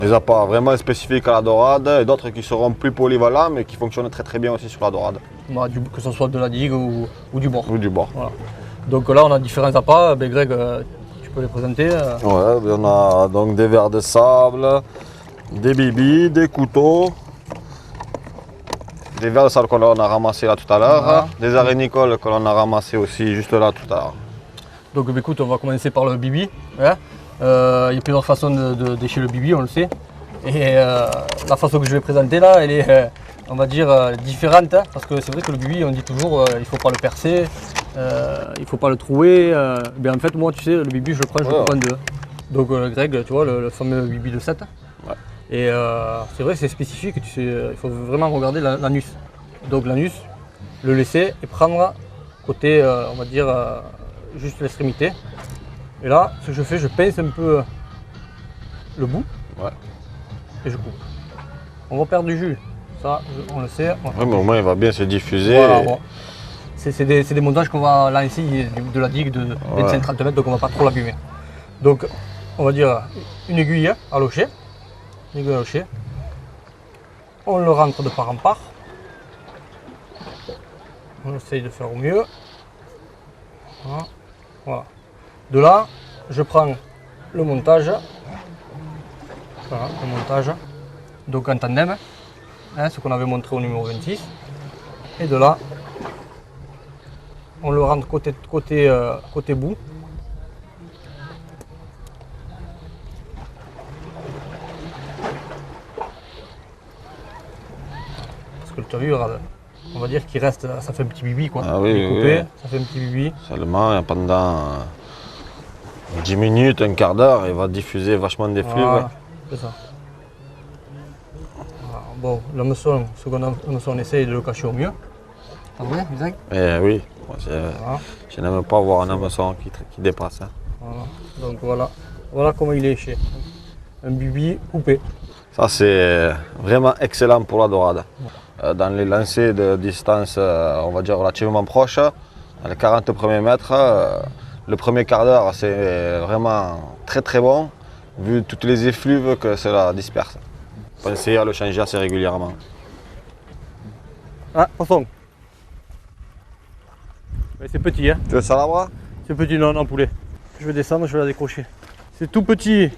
Des appâts vraiment spécifiques à la dorade et d'autres qui seront plus polyvalents mais qui fonctionnent très bien aussi sur la dorade. Bah, que ce soit de la digue ou du bord. Ou du bord. Voilà. Donc là, on a différents appâts. Ben, Greg, tu peux les présenter. Ouais, on a donc des verres de sable, des bibis, des couteaux, des verres de sable qu'on a ramassés là tout à l'heure, Voilà. des arénicoles que l'on a ramassés aussi juste là tout à l'heure. Donc ben, écoute, on va commencer par le bibi. Hein. Il y a plusieurs façons de déchirer le bibi, on le sait. Et la façon que je vais présenter là, elle est, on va dire, différente. Hein, parce que c'est vrai que le bibi, on dit toujours, il ne faut pas le percer, il ne faut pas le trouer. Ben, en fait, moi, tu sais, le bibi, je le prends, je le prends en deux. Donc Greg, tu vois, le fameux bibi de 7. Ouais. Et c'est vrai que c'est spécifique, tu sais, il faut vraiment regarder l'anus. Donc l'anus, le laisser et prendre côté, on va dire, juste l'extrémité. Et là, ce que je fais, je pince un peu le bout. Ouais. Et je coupe. On va perdre du jus, ça on le sait. Oui, mais au moins il va bien se diffuser. Voilà, bon. C'est des montages qu'on va lancer de la digue de 25-30 mètres, donc on va pas trop l'abîmer. Donc on va dire une aiguille à locher. Une aiguille à locher. On le rentre de part en part. On essaye de faire au mieux. Voilà. Voilà. De là, je prends le montage. Voilà, le montage. Donc en tandem, hein, ce qu'on avait montré au numéro 26. Et de là, on le rentre côté bout. Parce que tu as vu, regarde, on va dire qu'il reste, ça fait un petit bibi quoi. Ah oui, Il est coupé, oui. ça fait un petit bibi. Seulement pendant 10 minutes, un quart d'heure, il va diffuser vachement des fluides. Voilà, c'est ça. Voilà. Bon, l'hameçon, on essaye de le cacher au mieux. Pas vrai, Isaac? Eh oui, moi, Voilà. je n'aime pas voir un hameçon qui dépasse. Hein. Voilà. Donc voilà comment il est chez un bibi coupé. Ça c'est vraiment excellent pour la dorade. Dans les lancers de distance, on va dire relativement proche, dans les 40 premiers mètres, le premier quart d'heure c'est vraiment très très bon, vu toutes les effluves que cela disperse. Pensez à le changer assez régulièrement. Ah, attention. C'est petit, hein. Tu veux ça là bras? C'est petit, non, poulet. Je vais descendre, je vais la décrocher. C'est tout petit.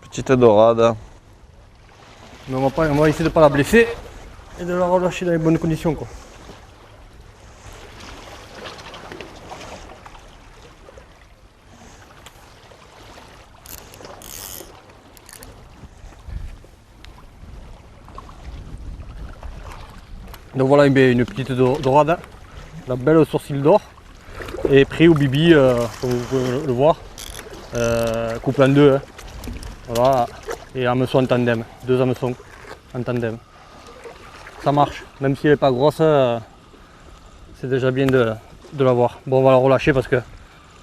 Petite dorade. Mais on va essayer de ne pas la blesser et de la relâcher dans les bonnes conditions, quoi. Donc voilà une petite dorade, la belle sourcil d'or, et pris au bibi, comme vous pouvez le voir, couple en deux, hein. Voilà, et hameçon en tandem, deux hameçons en tandem. Ça marche, même si elle n'est pas grosse, c'est déjà bien de l'avoir. Bon, on va la relâcher parce qu'elle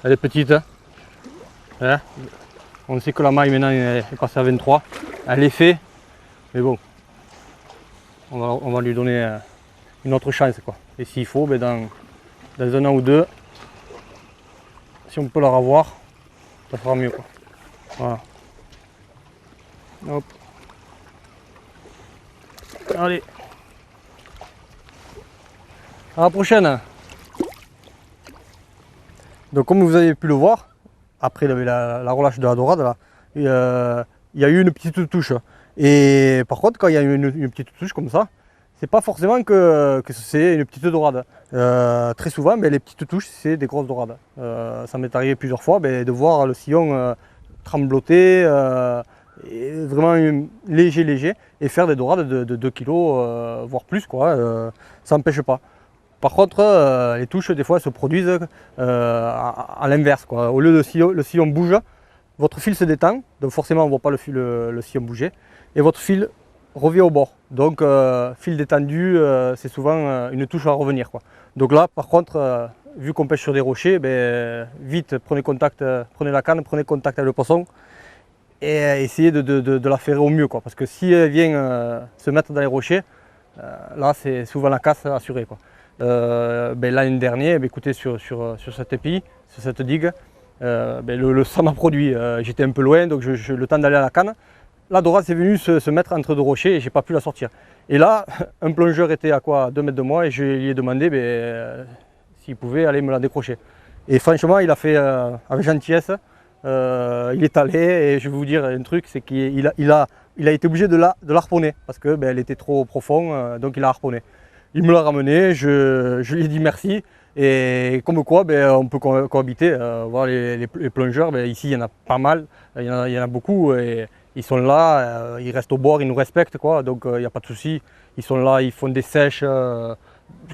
est petite, hein. On sait que la maille maintenant est passée à 23, elle est faite, mais bon, on va lui donner une autre chance, quoi. Et s'il faut, ben dans un an ou deux, si on peut la revoir, ça sera mieux, quoi. Voilà. Hop. Allez. À la prochaine. Donc comme vous avez pu le voir, après la relâche de la dorade, là, il y a eu une petite touche. Et par contre, quand il y a une petite touche comme ça, c'est pas forcément que c'est une petite dorade. Très souvent, les petites touches, c'est des grosses dorades. Ça m'est arrivé plusieurs fois de voir le sillon trembloter, et vraiment léger, et faire des dorades de 2 kg, voire plus, quoi. Ça n'empêche pas. Par contre, les touches, des fois, elles se produisent à l'inverse, quoi. Au lieu de le sillon bouge, votre fil se détend, donc forcément on ne voit pas le sillon bouger, et votre fil revient au bord. Donc fil détendu, c'est souvent une touche à revenir, quoi. Donc là, par contre, vu qu'on pêche sur des rochers, vite prenez la canne, prenez contact avec le poisson et essayez de la ferrer au mieux, quoi. Parce que si elle vient se mettre dans les rochers, là c'est souvent la casse assurée, quoi. L'année dernière, écoutez, sur cet épi, sur cette digue, ça m'a produit. J'étais un peu loin, donc le temps d'aller à la canne, la dorade s'est venue se mettre entre deux rochers et j'ai pas pu la sortir. Et là, un plongeur était à quoi 2 mètres de moi et je lui ai demandé s'il pouvait aller me la décrocher. Et franchement, il a fait avec gentillesse. Il est allé et je vais vous dire un truc, c'est qu'il a été obligé de la harponner parce que elle était trop profonde, donc il a harponné. Il me l'a ramené, je lui ai dit merci et comme quoi on peut cohabiter. Voir les plongeurs, ici il y en a pas mal, il y en a beaucoup et ils sont là, ils restent au bord, ils nous respectent quoi, donc il n'y a pas de souci. Ils sont là, ils font des sèches, que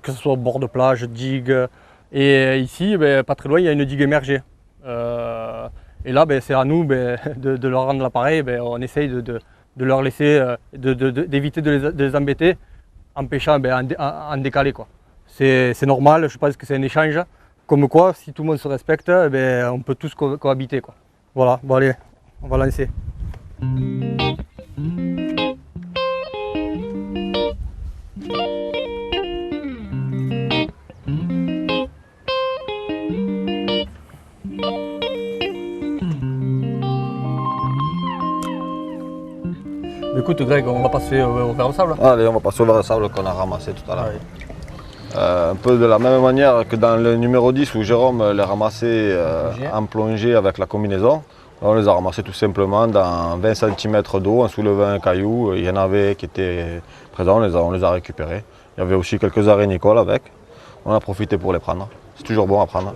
ce soit au bord de plage, digue. Et ici, pas très loin, il y a une digue émergée. Et là, c'est à nous de leur rendre l'appareil. On essaye de leur laisser, d'éviter de les embêter en pêchant en décalé. C'est normal, je pense que c'est un échange. Comme quoi, si tout le monde se respecte, on peut tous cohabiter. Voilà, bon allez, on va lancer. Écoute Greg, on va passer au verre de sable. Allez, on va passer au verre de sable qu'on a ramassé tout à l'heure. Ouais. Un peu de la même manière que dans le numéro 10 où Jérôme les ramassait en plongée avec la combinaison. On les a ramassés tout simplement dans 20 cm d'eau en soulevant un caillou. Il y en avait qui étaient présents, on les a récupérés. Il y avait aussi quelques arénicoles avec. On a profité pour les prendre. C'est toujours bon à prendre.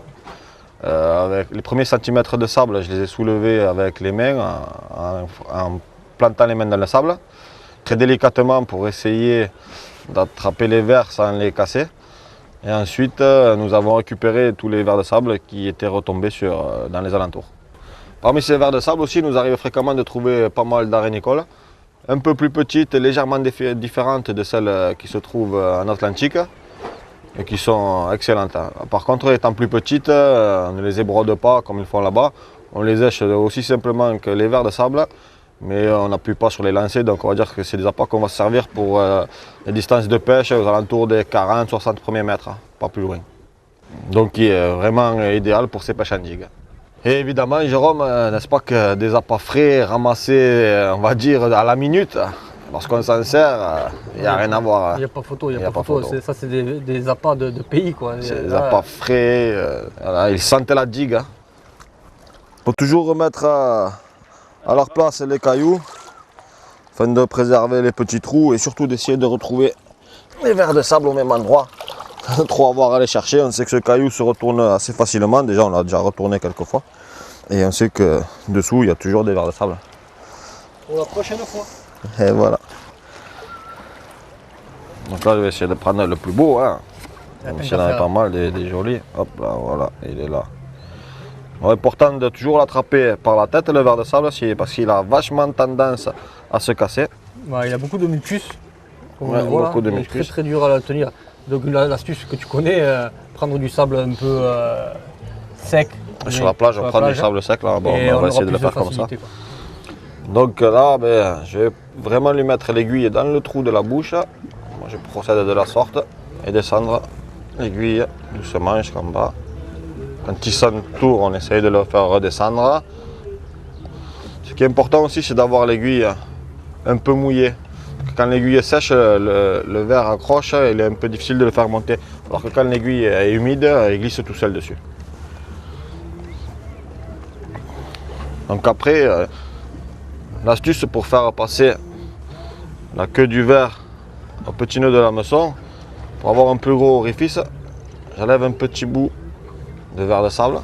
Avec les premiers centimètres de sable, je les ai soulevés avec les mains en plantant les mains dans le sable, très délicatement pour essayer d'attraper les vers sans les casser. Et ensuite, nous avons récupéré tous les vers de sable qui étaient retombés dans les alentours. Parmi ces vers de sable aussi, nous arrive fréquemment de trouver pas mal d'arénicoles, un peu plus petites, légèrement différentes de celles qui se trouvent en Atlantique et qui sont excellentes. Par contre, étant plus petites, on ne les ébrode pas comme ils font là-bas. On les sèche aussi simplement que les vers de sable, mais on n'appuie pas sur les lancers, donc on va dire que c'est des appâts qu'on va se servir pour les distances de pêche aux alentours des 40-60 premiers mètres, pas plus loin. Donc qui est vraiment idéal pour ces pêches en digue. Et évidemment, Jérôme, n'est-ce pas que des appâts frais ramassés, on va dire, à la minute, lorsqu'on s'en sert, il n'y a rien à voir. Il n'y a pas photo, il n'y a pas photo. Ça, c'est des appâts de pays, quoi. C'est des appâts frais, voilà, ils sentaient la digue. Il faut toujours remettre à leur place les cailloux, afin de préserver les petits trous et surtout d'essayer de retrouver les vers de sable au même endroit. Trop avoir à aller chercher, on sait que ce caillou se retourne assez facilement, déjà on l'a déjà retourné quelques fois. Et on sait que dessous il y a toujours des vers de sable. Pour la prochaine fois. Et voilà. Donc là je vais essayer de prendre le plus beau, hein. Même s'il y en avait pas mal, des jolis. Hop là, voilà, il est là. Il est important de toujours l'attraper par la tête le ver de sable parce qu'il a vachement tendance à se casser. Ouais, il a beaucoup de mucus. Comme Ouais, on le voit, beaucoup de il est mucus. très dur à le tenir. Donc l'astuce que tu connais, prendre du sable un peu sec. Sur la plage, on prend du sable sec, là. Bon, on va essayer de le faire comme ça. Donc là, je vais vraiment lui mettre l'aiguille dans le trou de la bouche. Moi, je procède de la sorte et descendre l'aiguille doucement jusqu'en bas. Quand il s'entoure, on essaye de le faire redescendre. Ce qui est important aussi, c'est d'avoir l'aiguille un peu mouillée. Quand l'aiguille est sèche, le verre accroche et il est un peu difficile de le faire monter. Alors que quand l'aiguille est humide, il glisse tout seul dessus. Donc après, l'astuce pour faire passer la queue du verre au petit nœud de l'hameçon, pour avoir un plus gros orifice, j'enlève un petit bout de verre de sable.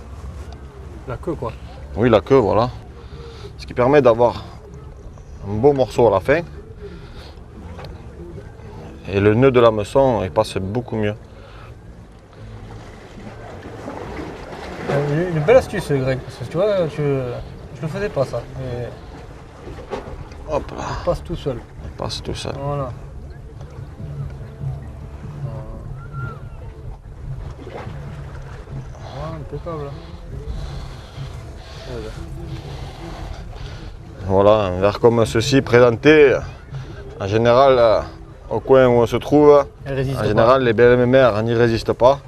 La queue quoi. Oui, la queue, voilà. Ce qui permet d'avoir un beau morceau à la fin. Et le nœud de l'hameçon, il passe beaucoup mieux. Une belle astuce, Greg, parce que tu vois, je le faisais pas ça. Mais Hop là, il passe tout seul. il passe tout seul. Voilà. Impeccable. Voilà, un verre comme ceci présenté, en général, au coin où on se trouve, en général, les BLM mères n'y résistent pas.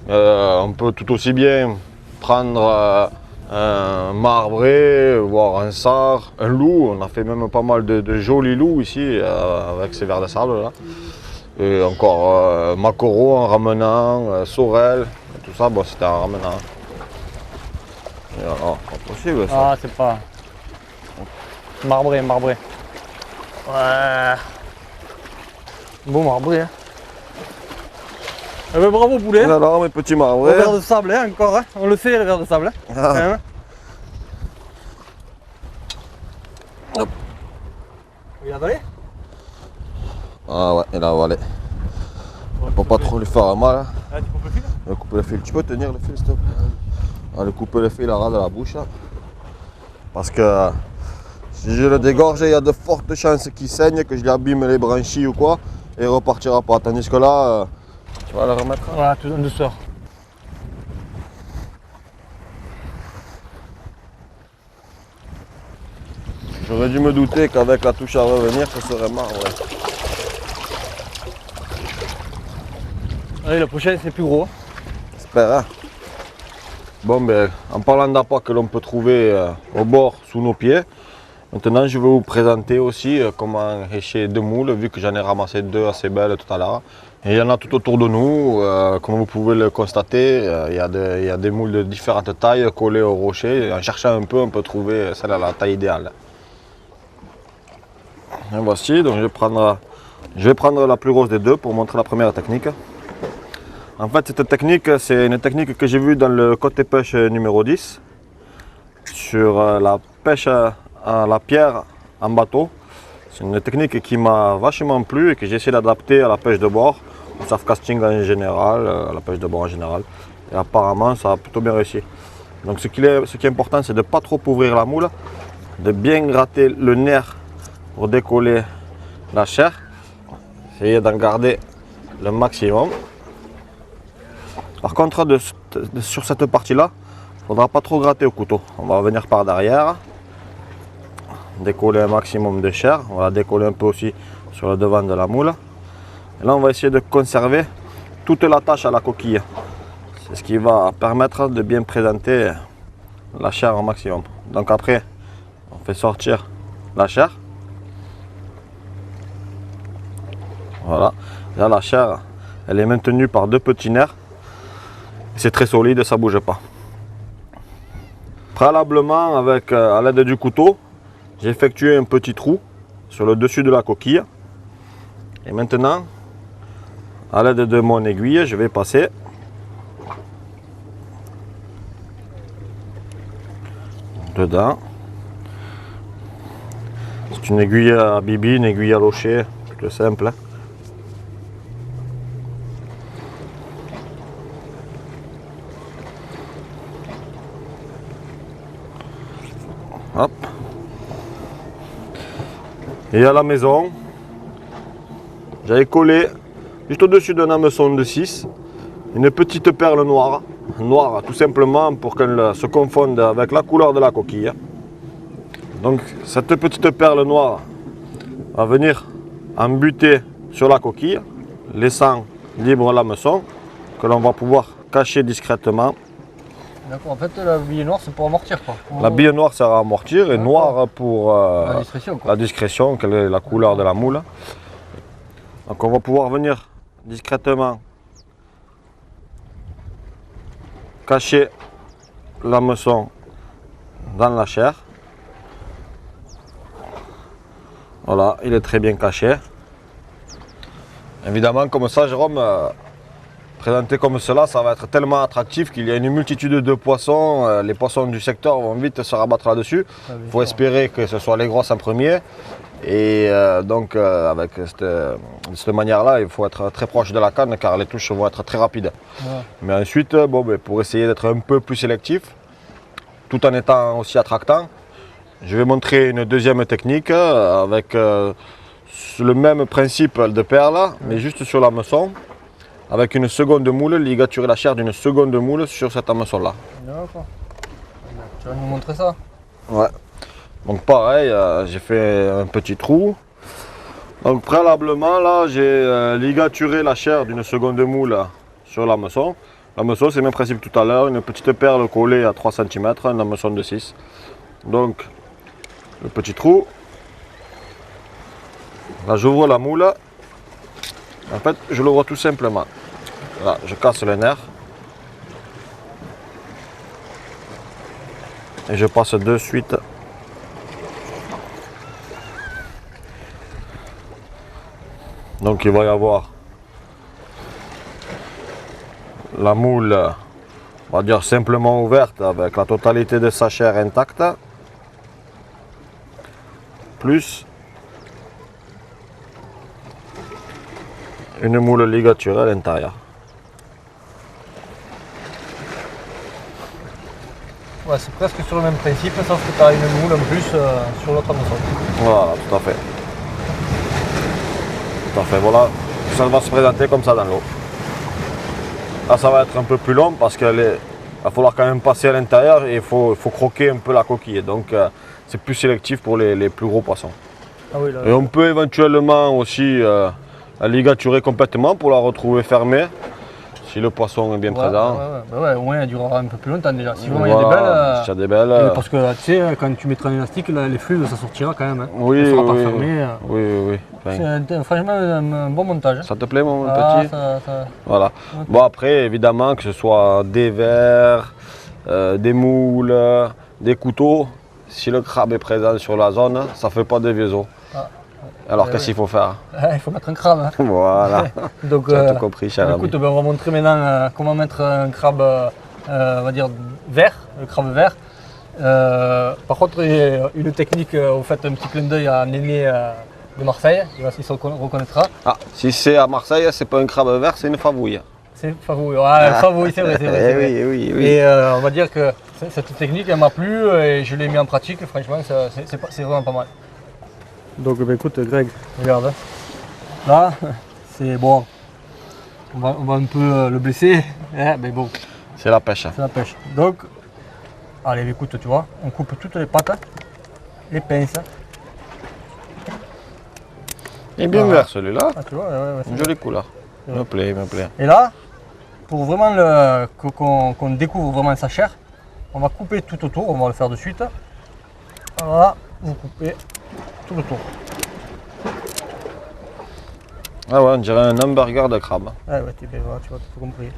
On peut tout aussi bien prendre un marbré, voire un sard, un loup. On a fait même pas mal de jolis loups ici avec ces vers de sable là. Et encore maquereau en ramenant, sorel, tout ça, bon, c'était en ramenant. Et alors, pas possible ça. Ah, c'est pas. Marbré, marbré. Ouais. Bon marbré. Hein. Eh ben, bravo poulet. Et alors mes petits Au marbrés. verre de sable hein, encore. Hein. On le fait le verre de sable. Hein. Ah. Quand même. Hop. Il a avalé. Ah ouais, il a avalé. Faut pas trop lui faire mal. Hein. Ah, tu coupes le fil. Je vais couper le fil. Tu peux tenir le fil s'il te plaît? Allez, couper le fil à ras de la bouche là. Parce que si je le dégorge, il y a de fortes chances qu'il saigne, que je lui abîme les branchies ou quoi, et il repartira pas. Tandis que là, tu vas le remettre. Voilà, tout en douceur. J'aurais dû me douter qu'avec la touche à revenir, ce serait marre. Ouais. Allez, le prochain c'est plus gros. J'espère. Hein. Bon, ben, en parlant d'appâts que l'on peut trouver au bord, sous nos pieds, maintenant je vais vous présenter aussi comment récher deux moules, vu que j'en ai ramassé deux assez belles tout à l'heure. Et il y en a tout autour de nous, comme vous pouvez le constater, il y a des moules de différentes tailles collées au rocher. En cherchant un peu, on peut trouver celle à la taille idéale. Et voici, donc je vais prendre la plus grosse des deux pour montrer la première technique. En fait, cette technique, c'est une technique que j'ai vue dans le côté pêche numéro 10, sur la pêche à la pierre en bateau. C'est une technique qui m'a vachement plu et que j'ai essayé d'adapter à la pêche de bord, au surf casting en général, à la pêche de bord en général. Et apparemment, ça a plutôt bien réussi. Donc ce qui est important, c'est de ne pas trop ouvrir la moule, de bien gratter le nerf pour décoller la chair. Essayez d'en garder le maximum. Par contre, sur cette partie-là, il ne faudra pas trop gratter au couteau. On va venir par derrière, décoller un maximum de chair. On va la décoller un peu aussi sur le devant de la moule. Et là, on va essayer de conserver toute l'attache à la coquille. C'est ce qui va permettre de bien présenter la chair au maximum. Donc après, on fait sortir la chair. Voilà. Là, la chair, elle est maintenue par deux petits nerfs. C'est très solide, ça ne bouge pas. Préalablement, à l'aide du couteau, j'ai effectué un petit trou sur le dessus de la coquille. Et maintenant, à l'aide de mon aiguille, je vais passer dedans. C'est une aiguille à bibi, une aiguille à locher, plutôt simple. Hop. Et à la maison, j'avais collé juste au-dessus d'un hameçon de 6 une petite perle noire, tout simplement pour qu'elle se confonde avec la couleur de la coquille. Donc cette petite perle noire va venir embuter sur la coquille, laissant libre l'hameçon que l'on va pouvoir cacher discrètement. D'accord, en fait la bille noire c'est pour amortir quoi. La bille noire sert à amortir et noire pour La discrétion quoi. la discrétion, quelle est la couleur de la moule. Donc on va pouvoir venir discrètement cacher l'hameçon dans la chair. Voilà, il est très bien caché. Évidemment, comme ça, Jérôme, présenté comme cela, ça va être tellement attractif qu'il y a une multitude de poissons. Les poissons du secteur vont vite se rabattre là-dessus. Il faut espérer que ce soit les grosses en premier. Et donc, avec de cette manière-là, il faut être très proche de la canne car les touches vont être très rapides. Ouais. Mais ensuite, pour essayer d'être un peu plus sélectif, tout en étant aussi attractant, je vais montrer une deuxième technique avec le même principe de perle, mais juste sur l'hameçon, avec une seconde moule, ligaturer la chair d'une seconde moule sur cet hameçon-là. D'accord. Tu vas nous montrer ça? Ouais. Donc pareil, j'ai fait un petit trou. Donc préalablement, là, j'ai ligaturé la chair d'une seconde moule sur l'hameçon. L'hameçon, c'est le même principe que tout à l'heure, une petite perle collée à 3 cm, un hameçon de 6. Donc, le petit trou. Là, j'ouvre la moule. En fait, je l'ouvre tout simplement. Là, je casse le nerf. Et je passe de suite. Donc, il va y avoir la moule, on va dire simplement ouverte avec la totalité de sa chair intacte, plus une moule ligaturée à l'intérieur. Ouais, c'est presque sur le même principe, sauf que tu as une moule en plus sur l'autre hameçon. Voilà, tout à fait. Tout à fait, voilà. Ça va se présenter comme ça dans l'eau. Là, ça va être un peu plus long parce qu'il va falloir quand même passer à l'intérieur et il faut croquer un peu la coquille. Donc, c'est plus sélectif pour les plus gros poissons. Ah oui, là, Et on peut éventuellement aussi la ligaturer complètement pour la retrouver fermée si le poisson est bien présent. Ouais, au moins elle durera un peu plus longtemps déjà. Si vraiment il y a des Voilà, belles. s'il y a des belles. Parce que tu sais, quand tu mettras un élastique, là, les flux ça sortira quand même. Hein. Oui, Ça sera pas oui, fermé. oui. C'est franchement un bon montage. Ça te plaît mon Ah, petit? ça- Voilà. Ok. Bon après, évidemment, que ce soit des verres, des moules, des couteaux, si le crabe est présent sur la zone, ça ne fait pas de vieux os. Ah. Alors Ouais, qu'est-ce qu'il faut faire? Il faut mettre un crabe. Hein. Voilà, Donc, tu as tout compris, cher ami. écoute, ben, on va montrer maintenant comment mettre un crabe, on va dire vert, le crabe vert. Par contre, il y a une technique, vous faites un petit clin d'œil à Néné de Marseille, il va s'il se reconnaîtra. Ah, si c'est à Marseille, c'est pas un crabe vert, c'est une favouille. C'est favouille, ouais, favouille, c'est vrai, c'est vrai. c'est vrai. Oui. Et on va dire que cette technique, elle m'a plu et je l'ai mis en pratique, franchement, c'est vraiment pas mal. Donc, ben, écoute, Greg, regarde. Là, c'est bon. On va un peu le blesser, hein, mais bon, C'est la pêche. c'est la pêche. Donc, allez, écoute, tu vois, on coupe toutes les pattes, les pinces. Il est bien Voilà. vert celui-là. Ah, tu vois, c'est Une bien. jolie couleur. Il me plaît, il me plaît. Et là, pour vraiment qu'on découvre vraiment sa chair, on va couper tout autour, on va le faire de suite. Voilà, vous coupez tout le tour. Ah ouais, on dirait un hamburger de crabe. Ah ouais, ben, voilà, tu vois, tout compris.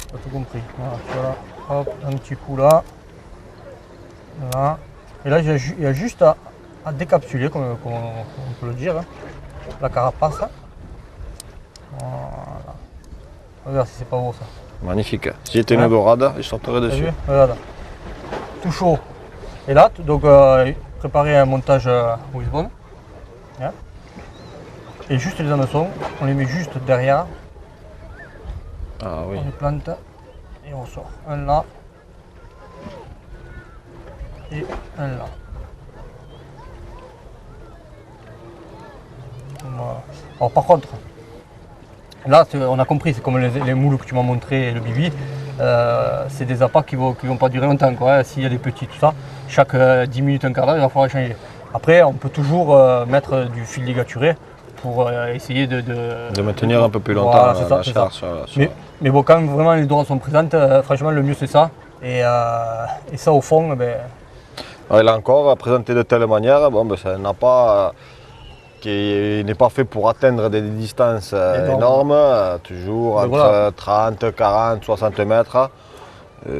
Tu as tout compris. Voilà, tu vois là, hop, un petit coup là. Voilà. Et là, il y a juste à décapsuler, comme on peut le dire, hein, la carapace. Voilà. Regarde si c'est pas beau ça. Magnifique. Si c'était une Ouais. dorade, je sauterais T'as dessus. vu? Regarde. Tout chaud. Et là, donc, préparer un montage Wishbone. Hein. Et juste les hameçons, on les met juste derrière. Ah oui. On les plante et on sort. Un là. Et un là. Voilà. Alors par contre, là on a compris, c'est comme les moules que tu m'as montré et le bibi. C'est des appâts qui vont pas durer longtemps, quoi, hein. S'il y a des petits, tout ça, chaque 10 minutes, un quart d'heure, il va falloir changer. Après, on peut toujours mettre du fil ligaturé pour essayer De maintenir un peu plus longtemps Voilà, c'est ça, la c'est chair ça. sur- Mais bon, quand vraiment les dorades sont présentes, franchement, le mieux c'est ça. Et ça, au fond, ben, Alors, là encore, présenté de telle manière, bon, ben, ça n'a pas, qui n'est pas fait pour atteindre des distances Énorme. énormes, toujours Mais entre voilà. 30, 40, 60 mètres. on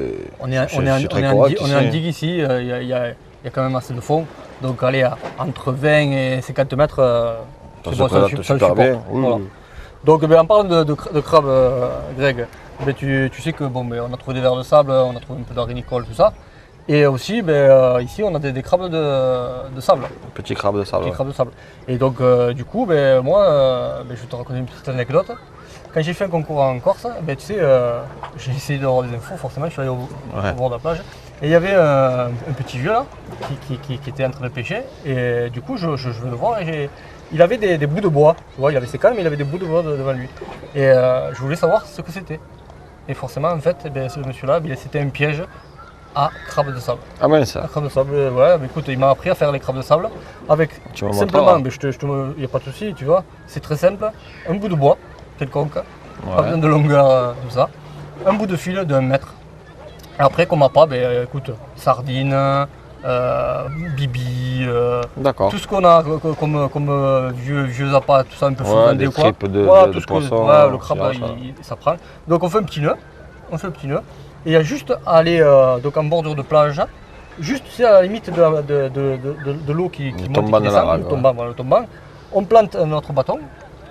est, C'est- on est en- c'est très on est en correct di- on est en ici. digue ici, il y a quand même assez de fond. Donc aller entre 20 et 50 mètres, Ça c'est se bon, présente le super supporte. bien. Oui, Voilà. oui. Donc ben, en parlant de crabe, Greg, ben, tu sais que bon, ben, on a trouvé des vers de sable, on a trouvé un peu d'arinicole, tout ça. Et aussi, ben, ici, on a des crabes de sable, Petit crabe de sable. des ouais. crabes de sable. Et donc, du coup, ben, moi, ben, je vais te raconter une petite anecdote. Quand j'ai fait un concours en Corse, ben, tu sais, j'ai essayé d'avoir des infos, forcément, je suis allé au bord de la plage. Et il y avait un petit vieux là, qui était en train de pêcher. Et du coup, je vais le voir et il avait des bouts de bois. Tu vois, il avait ses cannes, mais il avait des bouts de bois devant lui. Et je voulais savoir ce que c'était. Et forcément, en fait, eh ben, ce monsieur-là, ben, c'était un piège à crabe de sable. Ah mince, Un crabe de sable, ouais, mais écoute, il m'a appris à faire les crabes de sable avec tu me simplement, montreras. mais il n'y a pas de souci, tu vois, c'est très simple, un bout de bois quelconque, pas Ouais. besoin de longueur, tout ça. un bout de fil de 1 mètre. Après, comme appât, écoute, sardines, bibi, D'accord. tout ce qu'on a comme vieux appâts, tout ça un peu Ouais, fondé des ou quoi. tripes de tout ce que- poisson, le crabe, ça. ça prend. Donc on fait un petit nœud. Et il y a juste à aller donc en bordure de plage, juste c'est à la limite de l'eau qui monte et tombant qui dans la descend, vague, le tombant, voilà, le tombant. On plante notre bâton,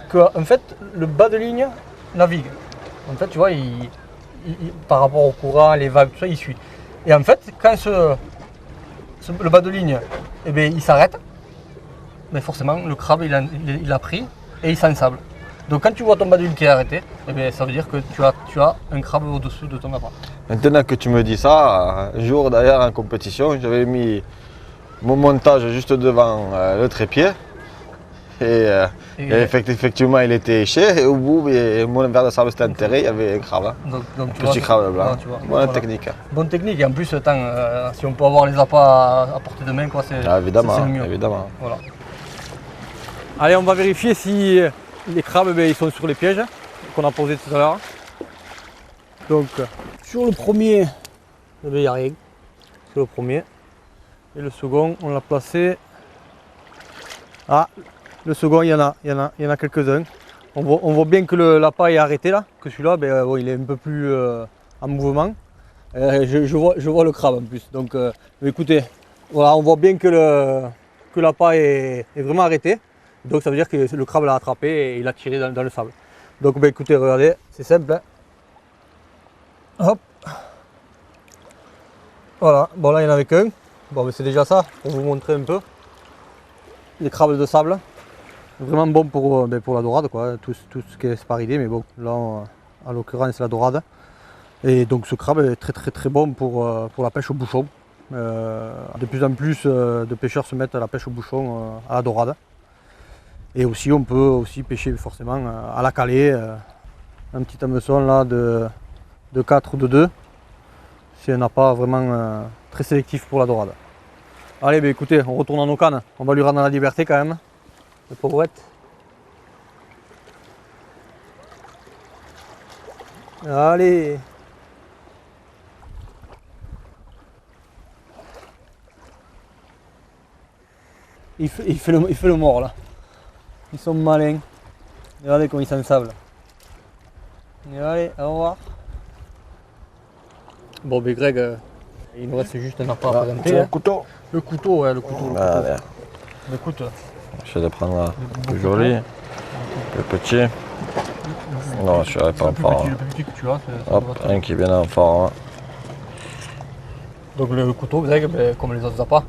que en fait le bas de ligne navigue. En fait, tu vois, par rapport au courant, les vagues, tout ça, il suit. Et en fait, quand le bas de ligne, il s'arrête, mais forcément le crabe il a pris et il s'ensable. Donc quand tu vois ton bas de ligne qui est arrêté, ça veut dire que tu as un crabe au-dessous de ton appât. Maintenant que tu me dis ça, un jour d'ailleurs en compétition, j'avais mis mon montage juste devant le trépied. Et effectivement, il était éché. Et au bout, mon verre de sable s'était enterré, il y avait un crabe. Hein. Donc, Un petit crabe blanc. tu vois, Bonne voilà. technique. Bonne technique. Et en plus, si on peut avoir les appâts à portée de main, quoi, c'est Évidemment, le mieux. évidemment. Voilà. Allez, on va vérifier si les crabes ils sont sur les pièges qu'on a posés tout à l'heure. Donc, sur le premier, il n'y a rien. Sur le premier. Et le second, on l'a placé. Ah, le second, il y en a quelques-uns. On voit bien que l'appât est arrêté là, que celui-là, il est un peu plus en mouvement. Je vois le crabe en plus. Donc, écoutez, voilà, on voit bien que l'appât est vraiment arrêté. Donc ça veut dire que le crabe l'a attrapé et il l'a tiré dans le sable. Donc écoutez, regardez, c'est simple. Hein. Hop. Voilà, bon là il n'y en avait qu'un. Bon, mais c'est déjà ça, pour vous montrer un peu. Les crabes de sable. Vraiment bon pour la dorade, quoi. Tout ce qui est sparidé, mais bon, là en l'occurrence c'est la dorade. Et donc ce crabe est très bon pour la pêche au bouchon. De plus en plus de pêcheurs se mettent à la pêche au bouchon à la dorade. Et aussi on peut aussi pêcher forcément à la calée, un petit hameçon là de 4 ou de 2. C'est un appât vraiment très sélectif pour la dorade. Allez, écoutez, on retourne à nos cannes. On va lui rendre la liberté quand même. Le pauvrette. Allez. Il fait le mort là. Ils sont malins. Regardez comment ils s'ensablent. Allez, au revoir. Bon, Greg, il nous reste juste un appât à présenter. Le couteau. Le couteau, ouais, le couteau. Allez. Écoute, Je vais prendre le plus joli, le petit. Non, je ne pas en fort. le plus petit que tu as. Hop, un qui est bien en fort. Donc le couteau, Greg, comme les autres appâts,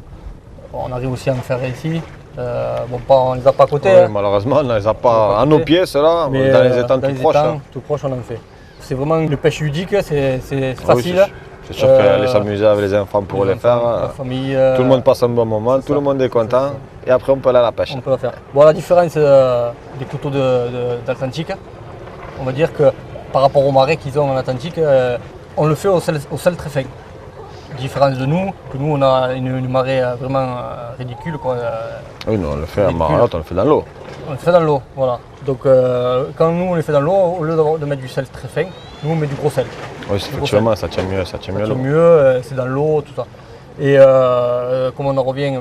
on arrive aussi à en faire ici. Bon, on les a pas à côté. Oui, Hein. malheureusement, on ne les a pas à nos pieds, ceux-là, mais dans les étangs tout proches. Tout proche, on en fait. C'est vraiment une pêche ludique, c'est facile. Oui, c'est sûr qu'aller s'amuser avec les enfants pour les faire. La famille, tout le monde passe un bon moment, tout le monde est content. Et après, on peut aller à la pêche. On peut la faire. Bon, la différence des couteaux d'Atlantique, on va dire que par rapport aux marais qu'ils ont en Atlantique, on le fait au sel très fin. Différence de nous, que nous on a une marée vraiment ridicule. Quoi, oui, nous on le fait en Marotte, on le fait dans l'eau. On le fait dans l'eau, voilà. Donc quand nous on les fait dans l'eau, au lieu de mettre du sel très fin, nous on met du gros sel. Oui, effectivement, ça tient mieux. Ça tient mieux, c'est dans l'eau, tout ça. Et comme on en revient,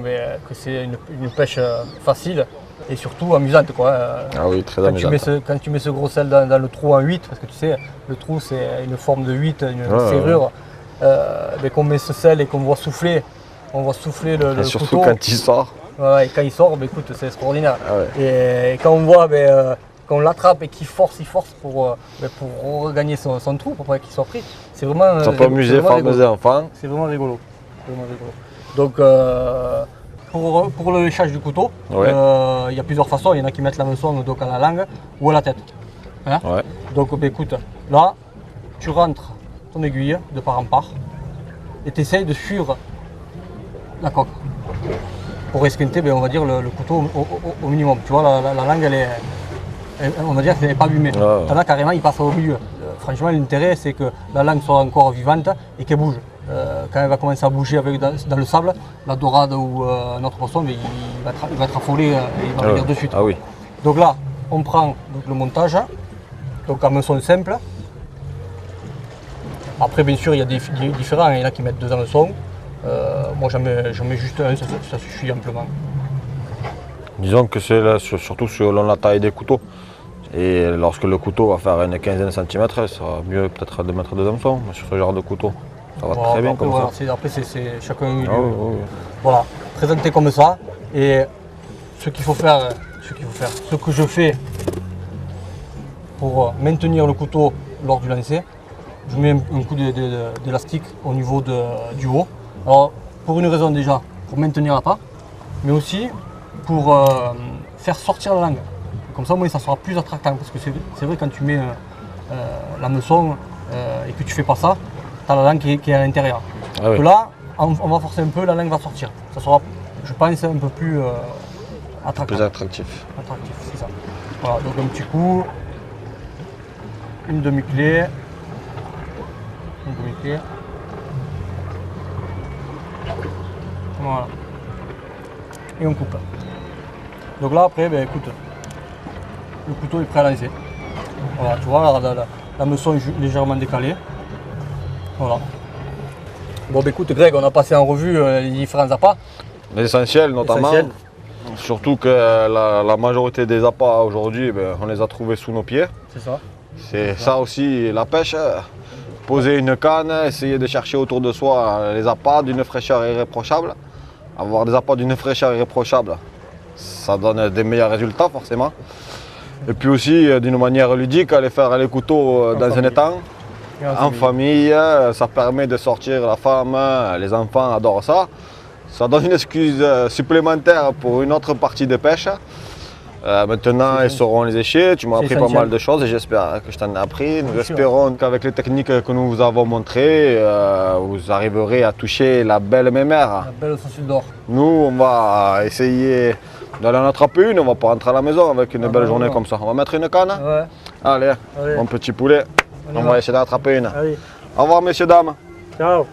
que c'est une pêche facile et surtout amusante. Quoi. Ah oui, très amusante. Quand tu mets ce gros sel dans le trou en 8, parce que tu sais, le trou c'est une forme de 8, une serrure, qu'on met ce sel et qu'on voit souffler, le couteau. Surtout quand il sort. Ouais, et quand il sort, écoute, c'est extraordinaire. Ah ouais. Et quand on voit qu'on l'attrape et qu'il force pour regagner son trou, pour pas qu'il soit pris, c'est vraiment. Ça peut amuser, former les enfants. C'est vraiment rigolo. Donc, pour le léchage du couteau, il y a plusieurs façons. Il y en a qui mettent l'hameçon donc à la langue ou à la tête. Hein? Ouais. Donc, écoute, là, tu rentres ton aiguille de part en part et tu essayes de suivre la coque pour esquinter, on va dire, le couteau au minimum. Tu vois, la langue, on va dire qu'elle n'est pas abîmée. T'en as carrément, il passe au milieu. Franchement, l'intérêt, c'est que la langue soit encore vivante et qu'elle bouge. Quand elle va commencer à bouger dans le sable, la dorade ou un autre poisson, il va être affolé et il va venir de suite. Ah oui. Donc là, on prend le montage, donc hameçon simple. Après, bien sûr, il y a des différents. Il y en a qui mettent 2 hameçons. Moi, j'en mets juste un, ça suffit amplement. Disons que c'est surtout selon la taille des couteaux. Et lorsque le couteau va faire une quinzaine de centimètres, il sera mieux peut-être de mettre 2 hameçons. Mais sur ce genre de couteau, ça va très bien après, comme voilà, ça. après, c'est chacun. Ah oui, oui. Voilà, présenté comme ça. Et ce qu'il faut faire, ce que je fais pour maintenir le couteau lors du lancer, je mets un coup d'élastique au niveau du haut. Alors, pour une raison déjà, pour maintenir l'appât, mais aussi pour faire sortir la langue. Comme ça, au moins, ça sera plus attractant. Parce que c'est vrai, quand tu mets l'hameçon et que tu fais pas ça, tu as la langue qui est à l'intérieur. Ah oui. Que là, on va forcer un peu, la langue va sortir. Ça sera, je pense, un peu plus attractif. Plus attractif. Attractif, c'est ça. Voilà, donc un petit coup, une demi-clé, voilà, et on coupe. Donc là après, ben, écoute, le couteau est prêt à lancer. Voilà, tu vois, la meçon est légèrement décalée. Voilà. Bon, ben, écoute, Greg, on a passé en revue les différents appâts. L'essentiel notamment. L'essentiel. Surtout que la majorité des appâts aujourd'hui, ben, on les a trouvés sous nos pieds. C'est ça. C'est ça aussi la pêche. Poser une canne, essayer de chercher autour de soi les appâts d'une fraîcheur irréprochable. Avoir des appâts d'une fraîcheur irréprochable, ça donne des meilleurs résultats forcément. Et puis aussi d'une manière ludique, aller faire les couteaux dans un étang, en famille. Ça permet de sortir la femme, les enfants adorent ça. Ça donne une excuse supplémentaire pour une autre partie de pêche. Maintenant, ils sauront les échets. Tu m'as appris pas mal de choses et j'espère que je t'en ai appris. Nous espérons qu'avec les techniques que nous vous avons montrées, vous arriverez à toucher la belle mémère. La belle saucisse d'or. Nous, on va essayer d'aller en attraper une. On va pas rentrer à la maison avec une belle journée comme ça. On va mettre une canne. Ouais. Allez, mon petit poulet. On va essayer d'attraper une. Allez. Au revoir, messieurs, dames. Ciao.